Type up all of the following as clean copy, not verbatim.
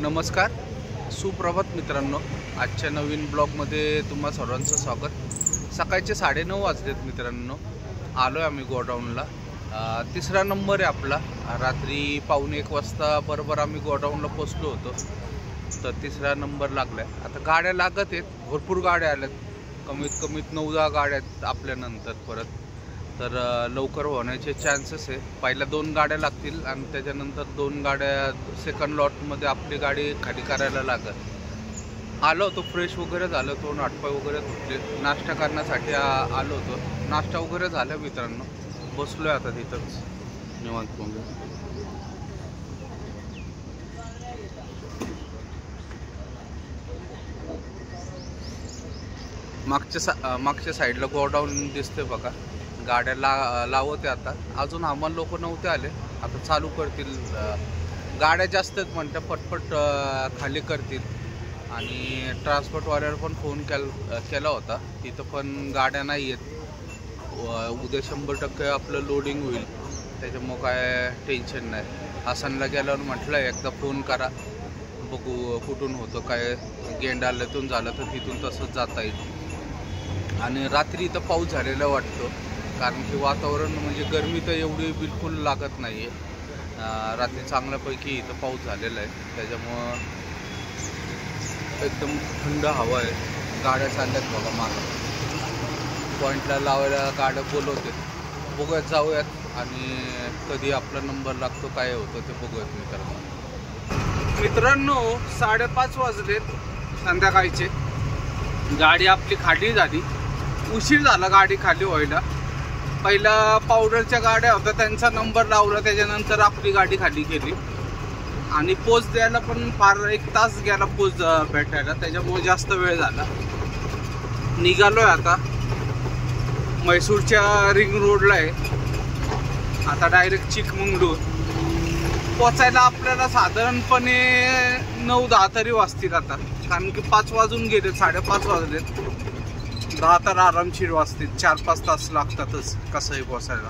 नमस्कार, सुप्रभात मित्रांनो. आजच्या नवीन ब्लॉगमध्ये तुम्हा सर्वांचं स्वागत. सकाळचे 9:30 वाजलेत मित्रांनो. आलो आहे आम्ही गोडाऊनला. तिसरा नंबर आहे आपला. रात्री 1:15 वाजता बरोबर आम्ही गोडाऊनला पोचलो होतो, तर तिसरा नंबर लागला आहे. आता गाड्या लागत आहेत, भरपूर गाड्या आल्यात. कमीत कमी 9-10 गाड्या आहेत आपल्यानंतर परत. तर लवकर होण्याचे चान्सेस आहे. पहिल्या 2 गाड्या लागतील आणि त्याच्यानंतर 2 गाड्या सेकंड लॉटमध्ये आपली गाडी खाली करायला लागत. आलो होतो, फ्रेश वगैरे झालं, तोंड हातपाय वगैरे धुतले, नाश्ता करण्यासाठी आलो होतो. नाश्ता वगैरे झाला मित्रांनो. बसलो आहे आता तिथंच निवांत. मागच्या साईडला गोडाऊन दिसते बघा. गाड्या लावते आता. अजून आम्हाला लोक नव्हते आले, आता चालू करतील. गाड्या जास्त आहेत म्हणतात, पटपट खाली करतील. आणि ट्रान्सपोर्टवाल्यावर पण फोन केला होता, तिथं पण गाड्या नाही आहेत. उद्या 100% आपलं लोडिंग होईल, त्याच्यामुळं काय टेन्शन नाही. आसानला गेल्यावर म्हटलं एकदा फोन करा, बघू कुठून होतं काय. गेंडाल्यातून झालं तर तिथून तसंच जाता येईल. आणि रात्री इथं पाऊस झालेला वाटतो, कारण की वातावरण म्हणजे गरमी तर एवढी बिलकुल लागत नाही आहे. रात्री चांगल्यापैकी इथं पाऊस झालेला आहे, त्याच्यामुळं एकदम थंड हवा आहे. गाड्या चालल्यात बघा मागं. पॉईंटला लावायला गाड्या बोलवते. बघूयात, जाऊयात आणि कधी आपला नंबर लागतो काय होतं ते बघूयात मित्रांनो. 5:30 वाजलेत संध्याकाळचे. गाडी आपली खाली झाली. उशीर झाला गाडी खाली व्हायला. पहिला पावडरच्या गाड्या होत्या, त्यांचा नंबर लावला, त्याच्यानंतर आपली गाडी खाली केली. आणि पोच द्यायला पण फार 1 तास गेला पोच भेटायला, त्याच्यामुळे जास्त वेळ झाला. निघालोय आता. म्हैसूरच्या रिंग रोडला आहे आता. डायरेक्ट चिकमंगळूर पोचायला आपल्याला साधारणपणे 9-10 तरी वाजतील आता, कारण की 5 वाजून गेले, 5:30 वाजलेत. 10 तर आरामशीर वाजतील. 4-5 तास लागतातच कसंही पोचायला.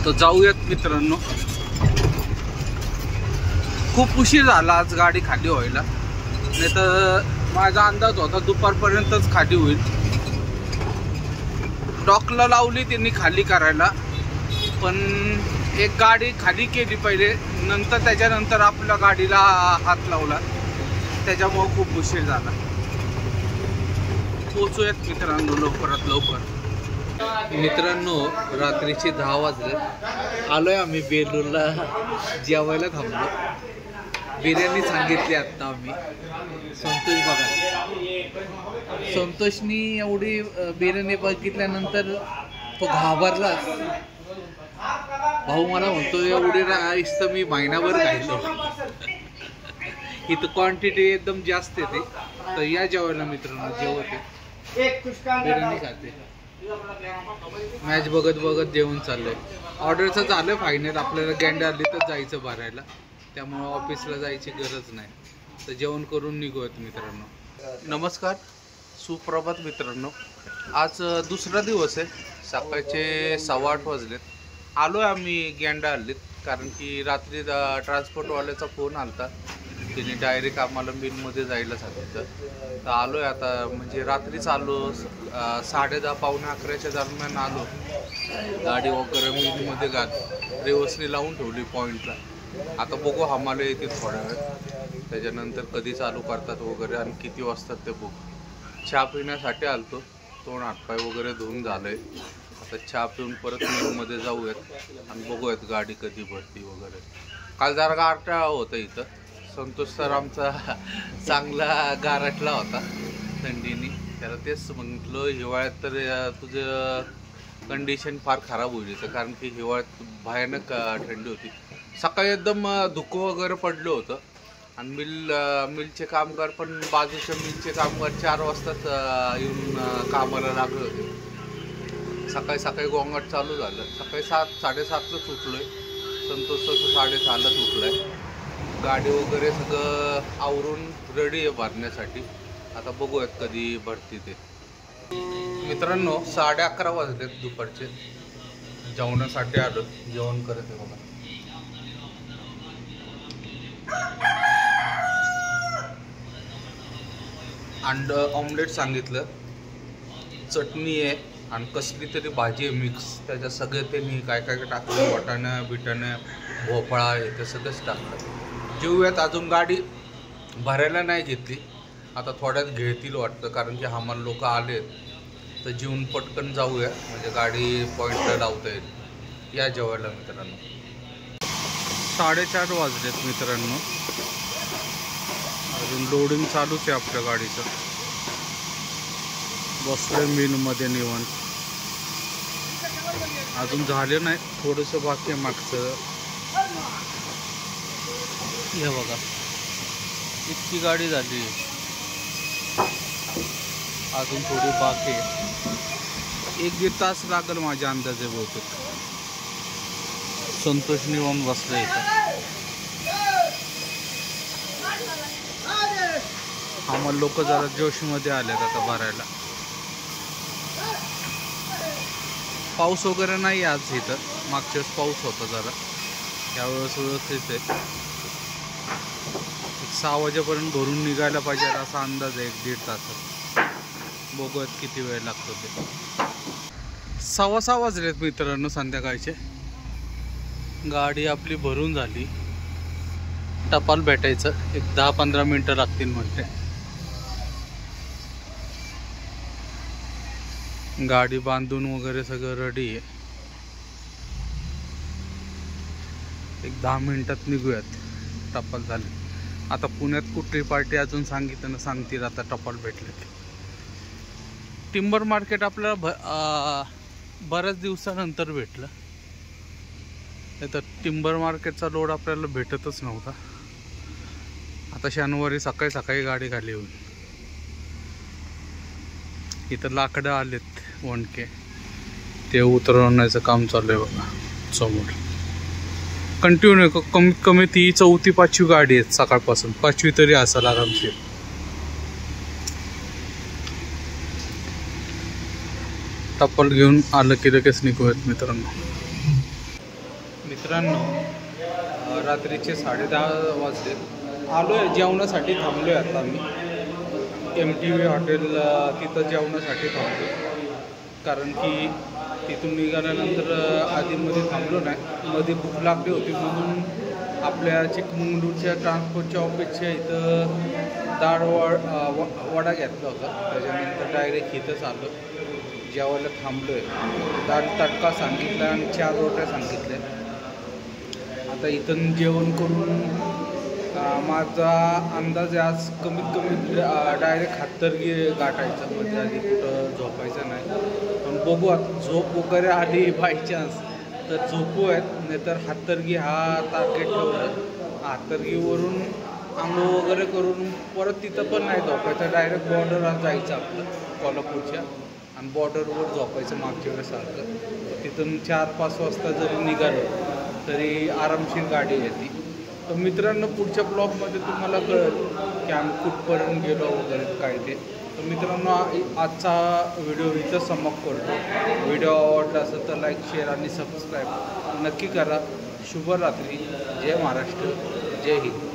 तर जाऊयात मित्रांनो. खूप उशीर झाला आज गाडी खाली व्हायला, नाही तर माझा अंदाज होता दुपारपर्यंतच खाली होईल. डॉकला लावली त्यांनी खाली करायला, पण एक गाडी खाली केली पहिले, नंतर त्याच्यानंतर आपल्या गाडीला हात लावला, त्याच्यामुळं खूप उशीर झाला. पोचूयात मित्रांनो लवकरात लवकर. मित्रांनो रात्रीचे 10 वाजले. आलोय आम्ही बेलूरला जेवायला थांबलो. बिर्याणी सांगितली आत्ता आम्ही. संतोष बघा, संतोषनी एवढी बिर्याणी बघितल्यानंतर तो घाबरला. भाऊ मला म्हणतो एवढी राईस तर मी महिनाभर खायचो. इथं क्वांटिटी एकदम जास्त येते. तर या जेवायला मित्रांनो. जेवते, बिर्याणी खाते, मॅच बघत जेवण चाललंय. ऑर्डरचं झालं फायनल. आपल्याला गेंडालीतच जायचं भरायला, त्यामुळं ऑफिसला जायची गरज नाही. तर जेवण करून निघूयात मित्रांनो. नमस्कार, सुप्रभात मित्रांनो. आज दुसरा दिवस आहे. सकाळचे 8:15 वाजलेत. आलो आहे आम्ही गेंडालीत, कारण की रात्री ट्रान्सपोर्टवाल्याचा फोन आलता. तिने डायरेक्ट आम्हाला मिलमध्ये जायला सांगितलं. तर आलो आहे आता. म्हणजे रात्रीच आलो, 10:30 पावणे 11च्या दरम्यान आलो. गाडी वगैरे मिलमध्ये रेवसनी लावून ठेवली पॉईंटला. आता बघू आम्हाला येतील थोड्या वेळ, त्याच्यानंतर कधी चालू करतात वगैरे आणि किती वाजतात ते बघू. चहा पिण्यासाठी आलतो. तोंड हातपाय वगैरे धुवून झालंय. आता चहा पिऊन परत मिलमध्ये जाऊयात आणि बघूयात गाडी कधी भरती वगैरे. काल जरा गारठा होता इथं. संतोष सर आमचा चांगला गारटला होता थंडीने. त्याला तेच म्हटलं हिवाळ्यात तर तुझं कंडिशन फार खराब होईल इथं, कारण की हिवाळ्यात भयानक थंडी होती. सकाळी एकदम धुकं वगैरे पडलं होतं. आणि मिलचे कामगार पण, बाजूच्या मिलचे कामगार 4 वाजताच येऊन कामाला लागले होते. सकाळी गोंगाट चालू झालं. सकाळी 7-7:30ला सुटलोय. संतोष तसं 6:30ला सुटलाय. गाडी वगैरे सगळं आवरून रेडी आहे भरण्यासाठी. आता बघूयात कधी भरती ते. मित्रांनो 11:30 वाजलेत दुपारचे. जेवणासाठी आलो, जेवण करत आहे बघा. अंड ऑमलेट सांगितलं, चटणी आहे आणि कसली तरी भाजी आहे मिक्स. त्याच्यात सगळे त्यांनी काय काय टाकलं, वाटाणं बिटाणं भोपळा आहे ते सगळंच टाकलं. जेवूयात. अजून गाडी भरायला नाही घेतली, आता थोड्यात घेतील वाटतं, कारण की आम्हाला लोक आलेत. तर जेवून पटकन जाऊया, म्हणजे गाडी पॉईंटला लावता येईल. या जेवायला मित्रांनो. 4:30 वाजलेत मित्रांनो. अजून लोडिंग चालूच आहे आपल्या गाडीचं. बसलोय मेनूमध्ये निवांत. अजून झालं नाही, थोडंसं बाकी आहे मागचं. हे बघा, इतकी गाडी झाली, अजून थोडी बाकी आहे. 1-1.5 तास लागेल माझ्या अंदाजे बहुतेक. संतोष निवांत बसला इथं. आम्हाला लोक जरा जोशमध्ये आलेत आता भरायला. पाऊस वगैरे नाही आज इथं, मागच्या वेळेस पाऊस होता जरा, यावेळेस व्यवस्थित आहे. 6 वाजेपर्यंत भरून निघायला पाहिजे असा अंदाज आहे. 1-1.5 तासात बघूयात किती वेळ लागतो ते. 6:15 वाजलेत मित्रांनो संध्याकाळचे. गाडी आपली भरून झाली. टपाल भेटायचं 10-15 मिनटं लागतील म्हणते. गाडी बांधून वगैरे सगळं रेडी आहे. 10 मिनिटात निघूयात. टपाल झाली. आता पुण्यात कुठली पार्टी अजून सांगतील आता टपाल भेटले. टिंबर मार्केट आपल्याला बऱ्याच दिवसानंतर भेटलं. तर टिंबर मार्केटचा लोड आपल्याला भेटतच नव्हता. आता शनिवारी सकाळी सकाळी गाडी खाली होईल. इथं लाकडं आलेत 1K, ते उतरवण्याचं काम चालू आहे बघा समोर. कंटिन्यू कमीत कमी ती 4थी-5वी गाडी आहेत सकाळपासून. 5वी तरी असेल आरामशीर. टप्पल घेऊन आलं की लगेच निघूयात मित्रांनो. रात्रीचे 10:30 वाजले. आलो आहे जेवणासाठी, थांबलो आहे आता आम्ही MTV हॉटेल. तिथं जेवणासाठी थांबलो, कारण की तिथून निघाल्यानंतर आधीमध्ये थांबलो नाही. मध्ये भूक लागली होती म्हणून आपल्या चिकमंगळूरच्या ट्रान्सपोर्टच्या ऑफिसच्या इथं डाळ वडा घेतला होता. त्याच्यानंतर डायरेक्ट इथंच आलो, जेवायला थांबलो आहे. डाळ तडका सांगितला आणि 4 रोट्या सांगितल्या. आता इथून जेवण करून माझा अंदाज आहे आज कमीत कमी डायरेक्ट हातर्गी गाठायचं, म्हणजे आधी कुठं झोपायचं नाही. पण बघू आता, झोप वगैरे आली बाय चान्स तर झोपू आहेत, नाहीतर हातर्गी हा टार्गेट ठेवलं. हातर्गीवरून आंघोळ वगैरे करून परत तिथं पण नाही झोपायचं, डायरेक्ट बॉर्डरला जायचं आपलं कोल्हापूरच्या, आणि बॉर्डरवर झोपायचं मागच्या वेळेसारखं. तिथून 4-5 वाजता जरी निघालो तरी आरामशीर गाडी येते. तर मित्रांनो, पुढच्या ब्लॉगमध्ये तुम्हाला कळेल की आम्ही कुठपर्यंत गेलो वगैरे काय ते. तर मित्रांनो, आजचा व्हिडिओ इथं समाप्त करतो. व्हिडिओ आवडला असेल तर लाईक, शेअर आणि सबस्क्राईब नक्की करा. शुभरात्री. जय महाराष्ट्र, जय हिंद.